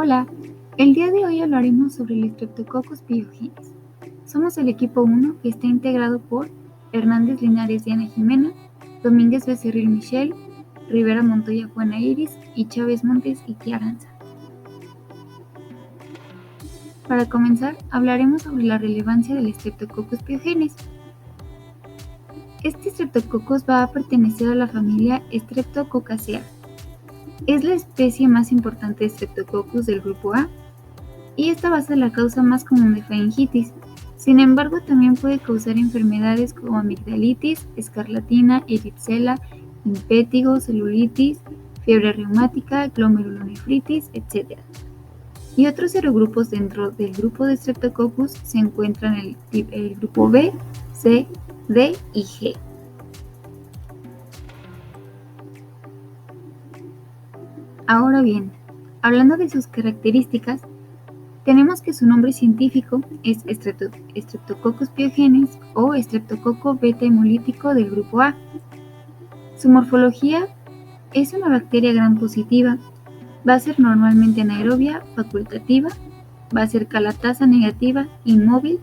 Hola, el día de hoy hablaremos sobre el Streptococcus pyogenes. Somos el equipo 1 que está integrado por Hernández Linares Diana Jimena, Domínguez Becerril Michelle, Rivera Montoya Juana Iris y Chávez Montes Iti Aranza. Para comenzar, hablaremos sobre la relevancia del Streptococcus pyogenes. Este Streptococcus va a pertenecer a la familia Streptococcaceae. Es la especie más importante de Streptococcus del grupo A y esta va a ser la causa más común de faringitis. Sin embargo, también puede causar enfermedades como amigdalitis, escarlatina, erizela, impétigo, celulitis, fiebre reumática, glomerulonefritis, etc. Y otros serogrupos dentro del grupo de Streptococcus se encuentran el grupo B, C, D y G. Ahora bien, hablando de sus características, tenemos que su nombre científico es Streptococcus pyogenes o Streptococo beta hemolítico del grupo A. Su morfología es una bacteria gram positiva, va a ser normalmente anaerobia, facultativa, va a ser calatasa negativa, inmóvil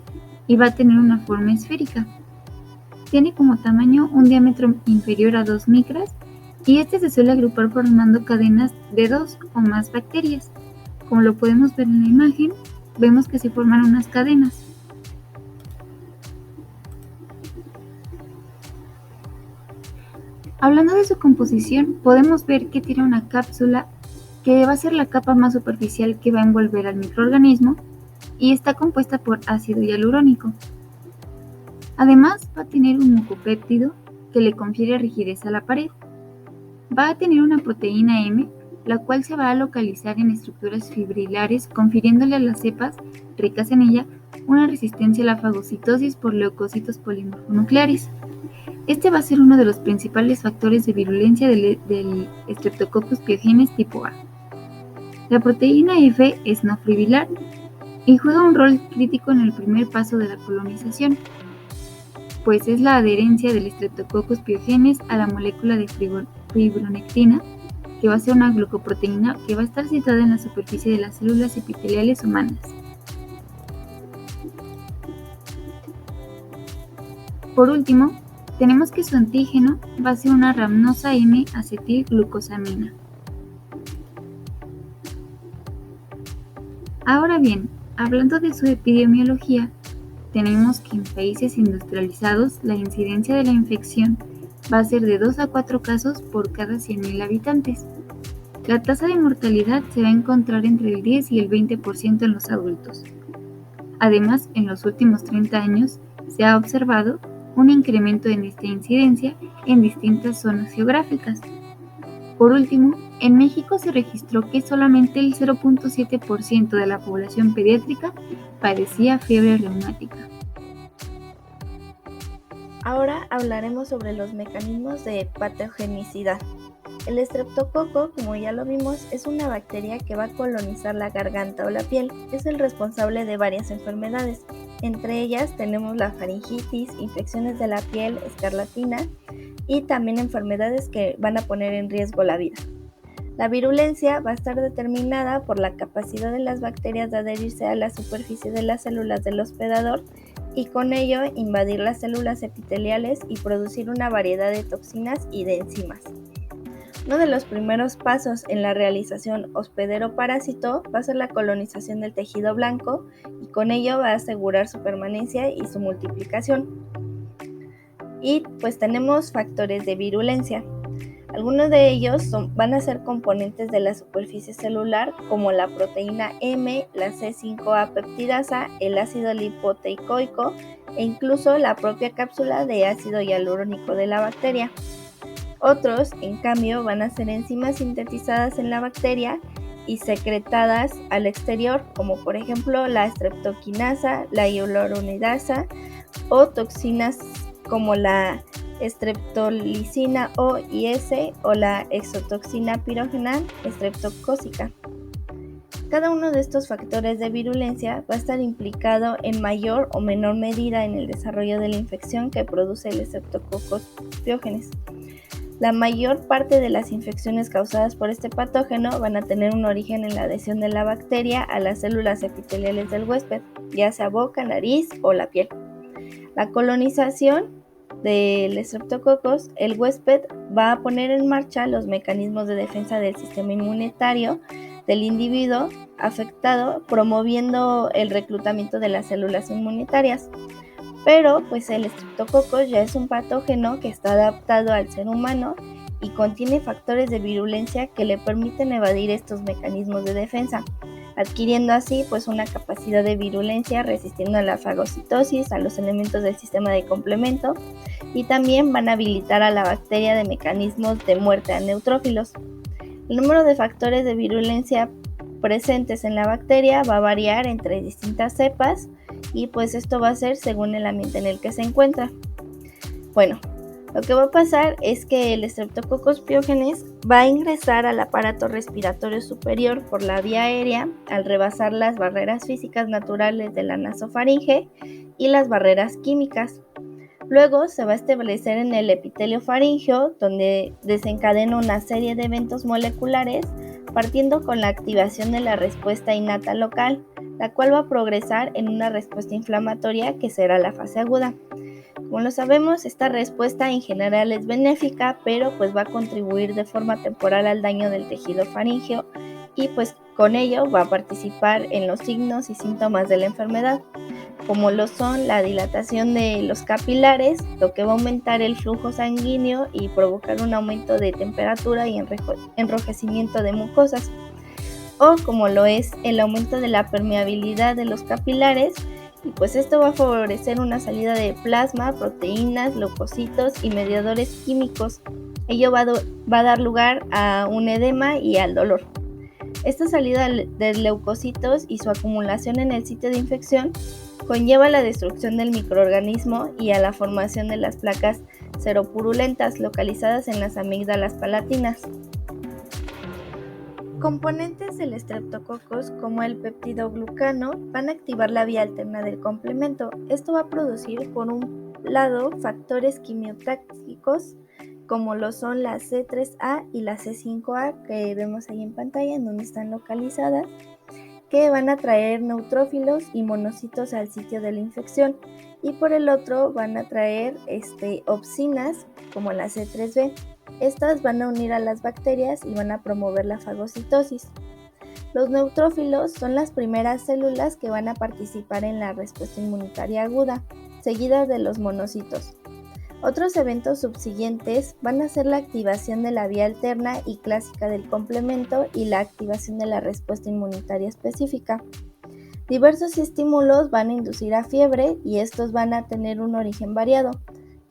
y va a tener una forma esférica. Tiene como tamaño un diámetro inferior a 2 micras y este se suele agrupar formando cadenas de 2 o más bacterias. Como lo podemos ver en la imagen, vemos que se forman unas cadenas. Hablando de su composición, podemos ver que tiene una cápsula que va a ser la capa más superficial que va a envolver al microorganismo y está compuesta por ácido hialurónico. Además, va a tener un mucopéptido que le confiere rigidez a la pared. Va a tener una proteína M, la cual se va a localizar en estructuras fibrilares, confiriéndole a las cepas ricas en ella una resistencia a la fagocitosis por leucocitos polimorfonucleares. Este va a ser uno de los principales factores de virulencia del Streptococcus pyogenes tipo A. La proteína F es no fibrilar y juega un rol crítico en el primer paso de la colonización, pues es la adherencia del Streptococcus pyogenes a la molécula de fibronectina, que va a ser una glucoproteína que va a estar situada en la superficie de las células epiteliales humanas. Por último, tenemos que su antígeno va a ser una rhamnosa M-acetilglucosamina. Ahora bien, hablando de su epidemiología, tenemos que en países industrializados la incidencia de la infección va a ser de 2 a 4 casos por cada 100.000 habitantes. La tasa de mortalidad se va a encontrar entre el 10 y el 20% en los adultos. Además, en los últimos 30 años se ha observado un incremento en esta incidencia en distintas zonas geográficas. Por último, en México se registró que solamente el 0.7% de la población pediátrica padecía fiebre reumática. Ahora hablaremos sobre los mecanismos de patogenicidad. El estreptococo, como ya lo vimos, es una bacteria que va a colonizar la garganta o la piel. Es el responsable de varias enfermedades. Entre ellas tenemos la faringitis, infecciones de la piel, escarlatina y también enfermedades que van a poner en riesgo la vida. La virulencia va a estar determinada por la capacidad de las bacterias de adherirse a la superficie de las células del hospedador y con ello invadir las células epiteliales y producir una variedad de toxinas y de enzimas. Uno de los primeros pasos en la realización hospedero-parásito va a ser la colonización del tejido blanco y con ello va a asegurar su permanencia y su multiplicación. Y pues tenemos factores de virulencia. Algunos de ellos van a ser componentes de la superficie celular como la proteína M, la C5A peptidasa, el ácido lipoteicoico e incluso la propia cápsula de ácido hialurónico de la bacteria. Otros, en cambio, van a ser enzimas sintetizadas en la bacteria y secretadas al exterior, como por ejemplo la streptokinasa, la hyaluronidasa o toxinas como la streptolicina O y S o la exotoxina pirógena streptocócica. Cada uno de estos factores de virulencia va a estar implicado en mayor o menor medida en el desarrollo de la infección que produce el Streptococcus pyogenes. La mayor parte de las infecciones causadas por este patógeno van a tener un origen en la adhesión de la bacteria a las células epiteliales del huésped, ya sea boca, nariz o la piel. La colonización del Streptococcus, el huésped va a poner en marcha los mecanismos de defensa del sistema inmunitario del individuo afectado, promoviendo el reclutamiento de las células inmunitarias. Pero pues el Streptococcus ya es un patógeno que está adaptado al ser humano y contiene factores de virulencia que le permiten evadir estos mecanismos de defensa, adquiriendo así pues una capacidad de virulencia resistiendo a la fagocitosis, a los elementos del sistema de complemento, y también van a habilitar a la bacteria de mecanismos de muerte a neutrófilos. El número de factores de virulencia presentes en la bacteria va a variar entre distintas cepas y pues esto va a ser según el ambiente en el que se encuentra. Bueno, lo que va a pasar es que el Streptococcus pyogenes va a ingresar al aparato respiratorio superior por la vía aérea al rebasar las barreras físicas naturales de la nasofaringe y las barreras químicas. Luego se va a establecer en el epitelio faríngeo, donde desencadena una serie de eventos moleculares, partiendo con la activación de la respuesta innata local, la cual va a progresar en una respuesta inflamatoria que será la fase aguda. Como lo sabemos, esta respuesta en general es benéfica, pero pues va a contribuir de forma temporal al daño del tejido faríngeo y pues con ello va a participar en los signos y síntomas de la enfermedad, como lo son la dilatación de los capilares, lo que va a aumentar el flujo sanguíneo y provocar un aumento de temperatura y enrojecimiento de mucosas, o como lo es el aumento de la permeabilidad de los capilares, y pues esto va a favorecer una salida de plasma, proteínas, leucocitos y mediadores químicos. Ello va a dar lugar a un edema y al dolor. Esta salida de leucocitos y su acumulación en el sitio de infección conlleva la destrucción del microorganismo y a la formación de las placas seropurulentas localizadas en las amígdalas palatinas. Componentes del Streptococcus como el peptidoglucano van a activar la vía alterna del complemento. Esto va a producir por un lado factores quimiotácticos como lo son la C3A y la C5A que vemos ahí en pantalla en donde están localizadas, que van a traer neutrófilos y monocitos al sitio de la infección, y por el otro van a traer opsinas como la C3B. Estas van a unir a las bacterias y van a promover la fagocitosis. Los neutrófilos son las primeras células que van a participar en la respuesta inmunitaria aguda, seguidas de los monocitos. Otros eventos subsiguientes van a ser la activación de la vía alterna y clásica del complemento y la activación de la respuesta inmunitaria específica. Diversos estímulos van a inducir a fiebre y estos van a tener un origen variado.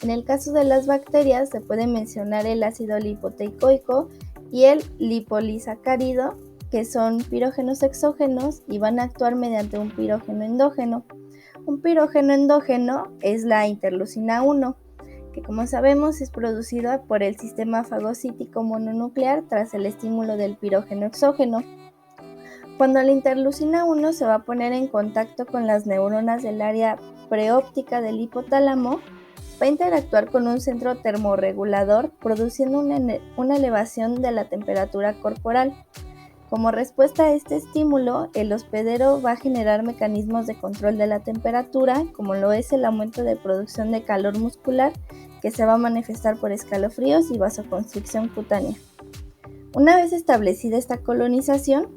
En el caso de las bacterias se puede mencionar el ácido lipoteicoico y el lipolisacárido, que son pirógenos exógenos y van a actuar mediante un pirógeno endógeno. Un pirógeno endógeno es la interleucina 1, que como sabemos es producida por el sistema fagocítico mononuclear tras el estímulo del pirógeno exógeno. Cuando la interleucina 1 se va a poner en contacto con las neuronas del área preóptica del hipotálamo, va a interactuar con un centro termorregulador produciendo una elevación de la temperatura corporal. Como respuesta a este estímulo, el hospedero va a generar mecanismos de control de la temperatura, como lo es el aumento de producción de calor muscular, que se va a manifestar por escalofríos y vasoconstricción cutánea. Una vez establecida esta colonización,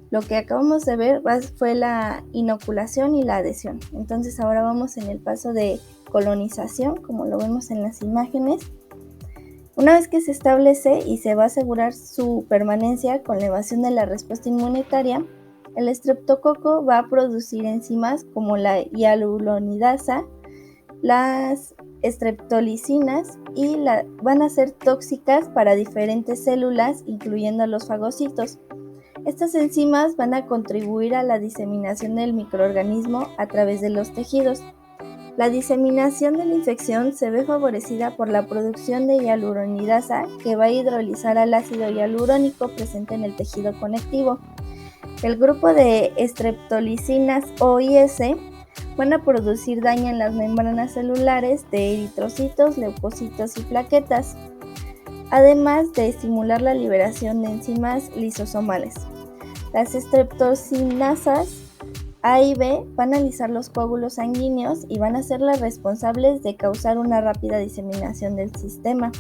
lo que acabamos de ver fue la inoculación y la adhesión. Entonces ahora vamos en el paso de colonización, como lo vemos en las imágenes. Una vez que se establece y se va a asegurar su permanencia con la evasión de la respuesta inmunitaria, el estreptococo va a producir enzimas como la hialuronidasa, las estreptolicinas y van a ser tóxicas para diferentes células, incluyendo los fagocitos. Estas enzimas van a contribuir a la diseminación del microorganismo a través de los tejidos. La diseminación de la infección se ve favorecida por la producción de hialuronidasa, que va a hidrolizar al ácido hialurónico presente en el tejido conectivo. El grupo de estreptolicinas OIS van a producir daño en las membranas celulares de eritrocitos, leucocitos y plaquetas. además de estimular la liberación de enzimas lisosomales. Las estreptocinasas A y B van a alisar los coágulos sanguíneos y van a ser las responsables de causar una rápida diseminación del sistema.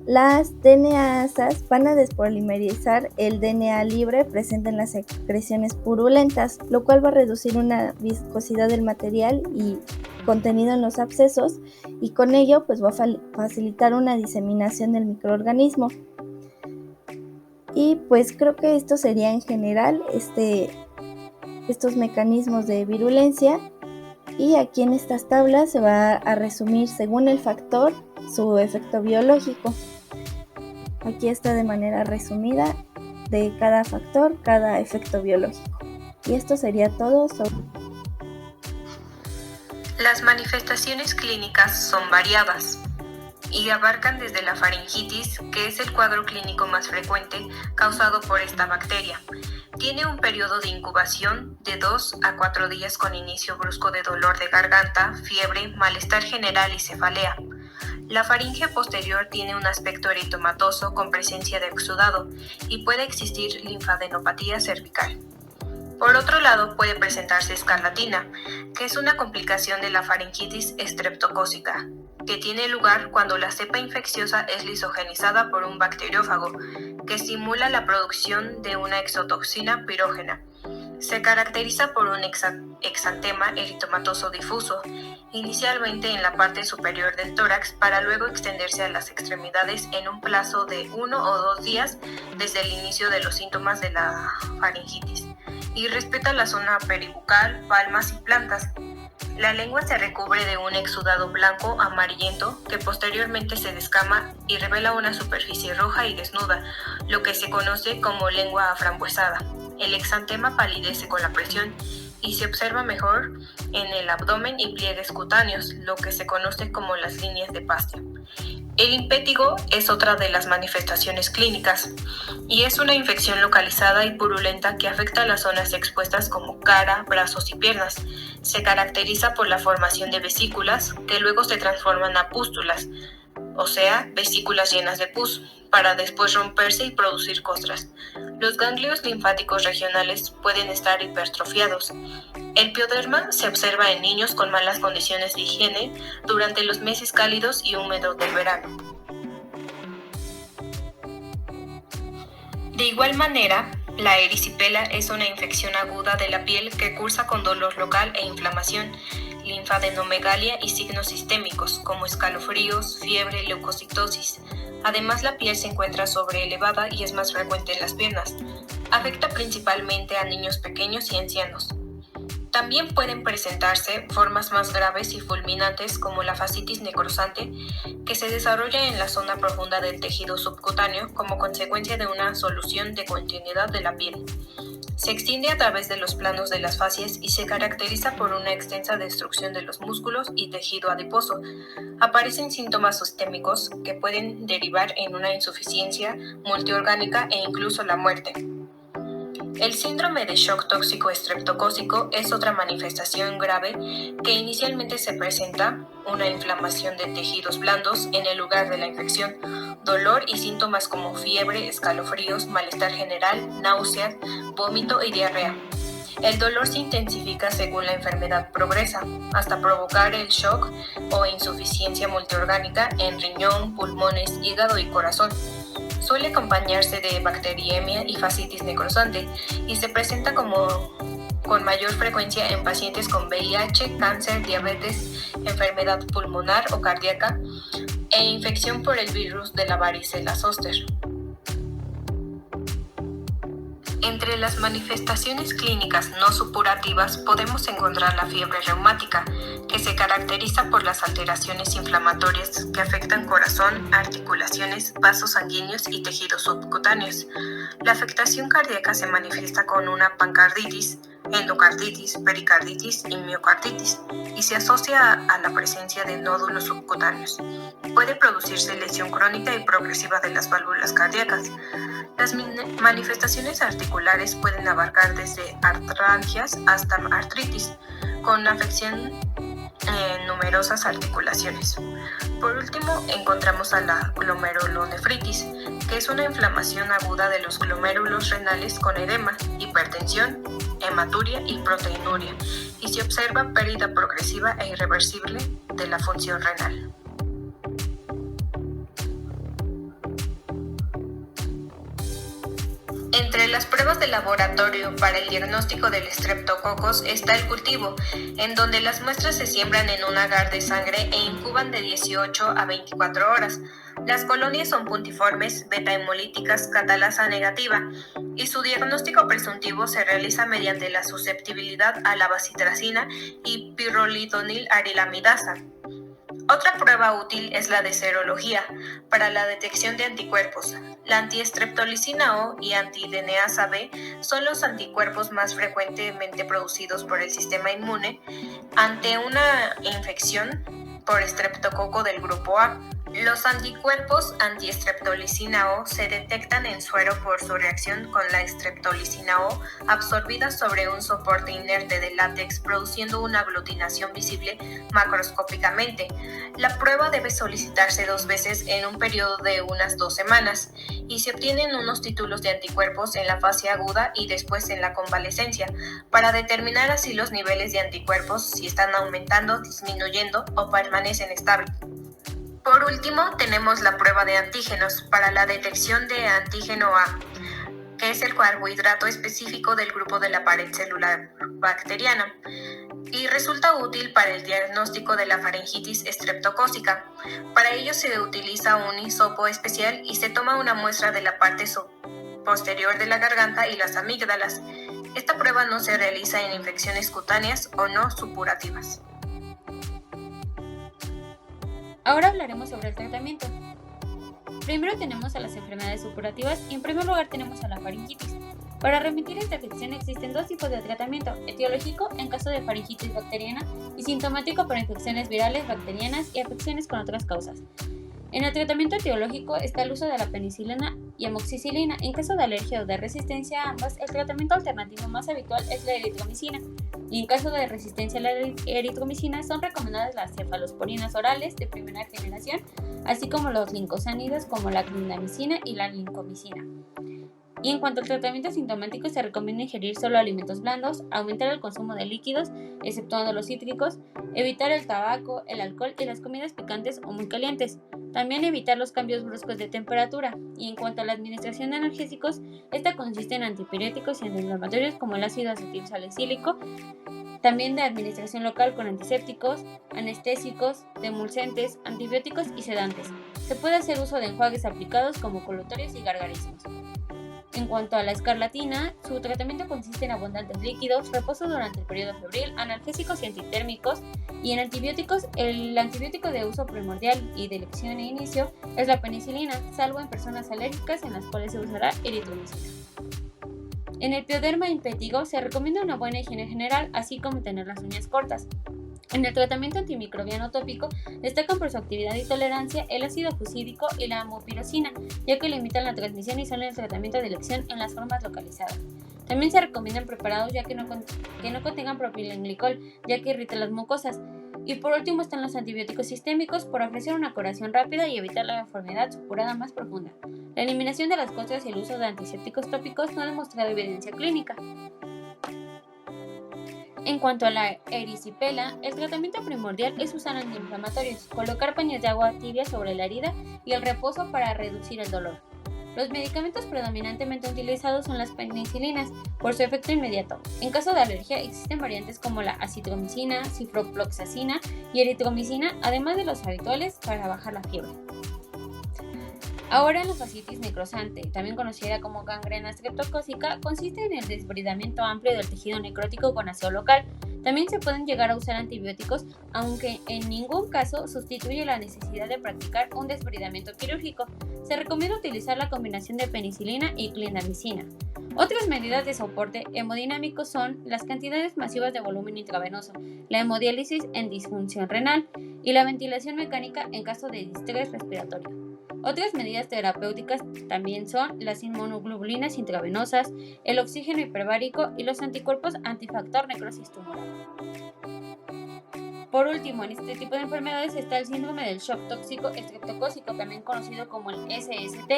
Las DNAasas van a despolimerizar el DNA libre presente en las secreciones purulentas, lo cual va a reducir una viscosidad del material y contenido en los abscesos, y con ello pues va a facilitar una diseminación del microorganismo. Y pues creo que esto sería en general estos mecanismos de virulencia, y aquí en estas tablas se va a resumir según el factor su efecto biológico. Aquí está de manera resumida de cada factor, cada efecto biológico. Y esto sería todo sobre... Las manifestaciones clínicas son variadas y abarcan desde la faringitis, que es el cuadro clínico más frecuente causado por esta bacteria. Tiene un periodo de incubación de 2 a 4 días con inicio brusco de dolor de garganta, fiebre, malestar general y cefalea. La faringe posterior tiene un aspecto eritematoso con presencia de exudado y puede existir linfadenopatía cervical. Por otro lado, puede presentarse escarlatina, que es una complicación de la faringitis estreptocócica, que tiene lugar cuando la cepa infecciosa es lisogenizada por un bacteriófago, que estimula la producción de una exotoxina pirógena. Se caracteriza por un exantema eritematoso difuso, inicialmente en la parte superior del tórax, para luego extenderse a las extremidades en un plazo de 1 o 2 días desde el inicio de los síntomas de la faringitis, y respeta la zona peribucal, palmas y plantas. La lengua se recubre de un exudado blanco amarillento que posteriormente se descama y revela una superficie roja y desnuda, lo que se conoce como lengua aframbuesada. El exantema palidece con la presión y se observa mejor en el abdomen y pliegues cutáneos, lo que se conoce como las líneas de Pastia. El impétigo es otra de las manifestaciones clínicas y es una infección localizada y purulenta que afecta a las zonas expuestas como cara, brazos y piernas. Se caracteriza por la formación de vesículas que luego se transforman a pústulas, o sea, vesículas llenas de pus, para después romperse y producir costras. Los ganglios linfáticos regionales pueden estar hipertrofiados. El pioderma se observa en niños con malas condiciones de higiene durante los meses cálidos y húmedos del verano. De igual manera, la erisipela es una infección aguda de la piel que cursa con dolor local e inflamación, linfadenomegalia y signos sistémicos como escalofríos, fiebre, leucocitosis. Además, la piel se encuentra sobreelevada y es más frecuente en las piernas. Afecta principalmente a niños pequeños y ancianos. También pueden presentarse formas más graves y fulminantes como la fascitis necrosante, que se desarrolla en la zona profunda del tejido subcutáneo como consecuencia de una solución de continuidad de la piel. Se extiende a través de los planos de las fascias y se caracteriza por una extensa destrucción de los músculos y tejido adiposo. Aparecen síntomas sistémicos que pueden derivar en una insuficiencia multiorgánica e incluso la muerte. El síndrome de shock tóxico estreptocócico es otra manifestación grave que inicialmente se presenta una inflamación de tejidos blandos en el lugar de la infección, dolor y síntomas como fiebre, escalofríos, malestar general, náuseas, vómito y diarrea. El dolor se intensifica según la enfermedad progresa, hasta provocar el shock o insuficiencia multiorgánica en riñón, pulmones, hígado y corazón. Suele acompañarse de bacteriemia y fascitis necrosante y se presenta con mayor frecuencia en pacientes con VIH, cáncer, diabetes, enfermedad pulmonar o cardíaca e infección por el virus de la varicela zoster. Entre las manifestaciones clínicas no supurativas podemos encontrar la fiebre reumática, que se caracteriza por las alteraciones inflamatorias que afectan corazón, articulaciones, vasos sanguíneos y tejidos subcutáneos. La afectación cardíaca se manifiesta con una pancarditis, endocarditis, pericarditis y miocarditis y se asocia a la presencia de nódulos subcutáneos. Puede producirse lesión crónica y progresiva de las válvulas cardíacas. Las manifestaciones articulares pueden abarcar desde artralgias hasta artritis, con afección numerosas articulaciones. Por último, encontramos a la glomerulonefritis, que es una inflamación aguda de los glomérulos renales con edema, hipertensión, hematuria y proteinuria, y se observa pérdida progresiva e irreversible de la función renal. Entre las pruebas de laboratorio para el diagnóstico del estreptococos está el cultivo, en donde las muestras se siembran en un agar de sangre e incuban de 18 a 24 horas. Las colonias son puntiformes, beta-hemolíticas, catalasa negativa, y su diagnóstico presuntivo se realiza mediante la susceptibilidad a la bacitracina y pirrolidonil arilamidasa. Otra prueba útil es la de serología, para la detección de anticuerpos. La antiestreptolicina O y antiDNasa B son los anticuerpos más frecuentemente producidos por el sistema inmune ante una infección por estreptococo del grupo A. Los anticuerpos antiestreptolicina O se detectan en suero por su reacción con la estreptolicina O absorbida sobre un soporte inerte de látex, produciendo una aglutinación visible macroscópicamente. La prueba debe solicitarse 2 veces en un periodo de unas 2 semanas y se obtienen unos títulos de anticuerpos en la fase aguda y después en la convalecencia, para determinar así los niveles de anticuerpos, si están aumentando, disminuyendo o permanecen estables. Por último, tenemos la prueba de antígenos para la detección de antígeno A, que es el carbohidrato específico del grupo de la pared celular bacteriana, y resulta útil para el diagnóstico de la faringitis estreptocócica. Para ello se utiliza un hisopo especial y se toma una muestra de la parte posterior de la garganta y las amígdalas. Esta prueba no se realiza en infecciones cutáneas o no supurativas. Ahora hablaremos sobre el tratamiento. Primero tenemos a las enfermedades supurativas y en primer lugar tenemos a la faringitis. Para remitir esta afección existen 2 tipos de tratamiento: etiológico en caso de faringitis bacteriana y sintomático para infecciones virales, bacterianas y afecciones con otras causas. En el tratamiento etiológico está el uso de la penicilina y amoxicilina. En caso de alergia o de resistencia a ambas, el tratamiento alternativo más habitual es la eritromicina, y en caso de resistencia a la eritromicina son recomendadas las cefalosporinas orales de primera generación, así como los lincosánidos como la clindamicina y la lincomicina. Y en cuanto al tratamiento sintomático, se recomienda ingerir solo alimentos blandos, aumentar el consumo de líquidos, exceptuando los cítricos, evitar el tabaco, el alcohol y las comidas picantes o muy calientes. También evitar los cambios bruscos de temperatura. Y en cuanto a la administración de analgésicos, esta consiste en antipiréticos y antiinflamatorios como el ácido acetilsalicílico, también de administración local con antisépticos, anestésicos, demulcentes, antibióticos y sedantes. Se puede hacer uso de enjuagues aplicados como colutorios y gargarismos. En cuanto a la escarlatina, su tratamiento consiste en abundantes líquidos, reposo durante el periodo febril, analgésicos y antitérmicos, y en antibióticos, el antibiótico de uso primordial y de elección e inicio es la penicilina, salvo en personas alérgicas en las cuales se usará eritromicina. En el pioderma impétigo se recomienda una buena higiene general, así como tener las uñas cortas. En el tratamiento antimicrobiano tópico destacan por su actividad y tolerancia el ácido fucídico y la amopirocina, ya que limitan la transmisión y son el tratamiento de elección en las formas localizadas. También se recomiendan preparados que no contengan propilenglicol, ya que irrita las mucosas. Y por último están los antibióticos sistémicos, por ofrecer una curación rápida y evitar la enfermedad supurada más profunda. La eliminación de las costras y el uso de antisépticos tópicos no ha demostrado evidencia clínica. En cuanto a la erisipela, el tratamiento primordial es usar antiinflamatorios, colocar paños de agua tibia sobre la herida y el reposo para reducir el dolor. Los medicamentos predominantemente utilizados son las penicilinas, por su efecto inmediato. En caso de alergia existen variantes como la acitromicina, ciprofloxacina y eritromicina, además de los habituales para bajar la fiebre. Ahora, la fascitis necrosante, también conocida como gangrena estreptocócica, consiste en el desbridamiento amplio del tejido necrótico con aseo local. También se pueden llegar a usar antibióticos, aunque en ningún caso sustituye la necesidad de practicar un desbridamiento quirúrgico. Se recomienda utilizar la combinación de penicilina y clindamicina. Otras medidas de soporte hemodinámico son las cantidades masivas de volumen intravenoso, la hemodiálisis en disfunción renal y la ventilación mecánica en caso de distrés respiratorio. Otras medidas terapéuticas también son las inmunoglobulinas intravenosas, el oxígeno hiperbárico y los anticuerpos antifactor necrosis tumoral. Por último, en este tipo de enfermedades está el síndrome del shock tóxico estreptocócico, también conocido como el SST.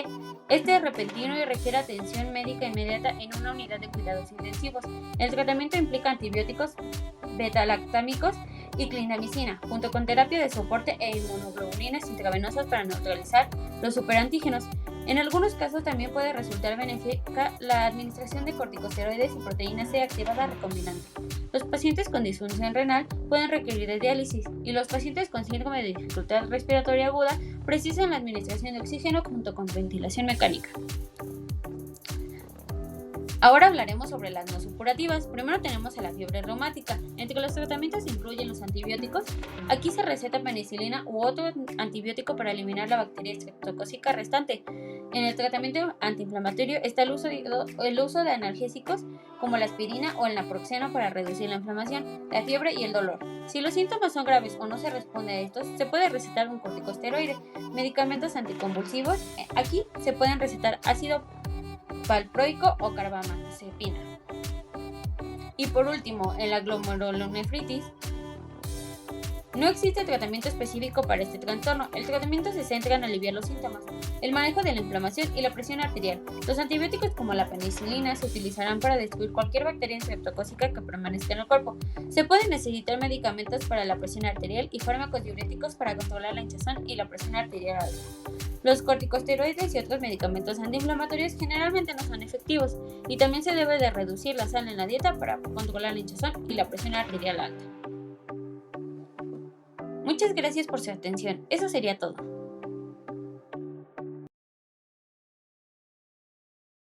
Este es repentino y requiere atención médica inmediata en una unidad de cuidados intensivos. El tratamiento implica antibióticos, beta-lactámicos y clindamicina, junto con terapia de soporte e inmunoglobulinas intravenosas para neutralizar los superantígenos. En algunos casos también puede resultar benéfica la administración de corticosteroides y proteína C activada recombinante. Los pacientes con disfunción renal pueden requerir de diálisis y los pacientes con síndrome de dificultad respiratoria aguda precisan la administración de oxígeno junto con ventilación mecánica. Ahora hablaremos sobre las no supurativas. Primero tenemos a la fiebre reumática. Entre los tratamientos incluyen los antibióticos. Aquí se receta penicilina u otro antibiótico para eliminar la bacteria estreptocócica restante. En el tratamiento antiinflamatorio está el uso de analgésicos como la aspirina o el naproxeno para reducir la inflamación, la fiebre y el dolor. Si los síntomas son graves o no se responde a estos, se puede recetar un corticosteroide. Medicamentos anticonvulsivos. Aquí se pueden recetar ácido valproico o carbamazepina. Y por último, en la glomerulonefritis, no existe tratamiento específico para este trastorno. El tratamiento se centra en aliviar los síntomas, el manejo de la inflamación y la presión arterial. Los antibióticos como la penicilina se utilizarán para destruir cualquier bacteria estreptocócica que permanezca en el cuerpo. Se pueden necesitar medicamentos para la presión arterial y fármacos diuréticos para controlar la hinchazón y la presión arterial alta. Los corticosteroides y otros medicamentos antiinflamatorios generalmente no son efectivos y también se debe de reducir la sal en la dieta para controlar la hinchazón y la presión arterial alta. Muchas gracias por su atención. Eso sería todo.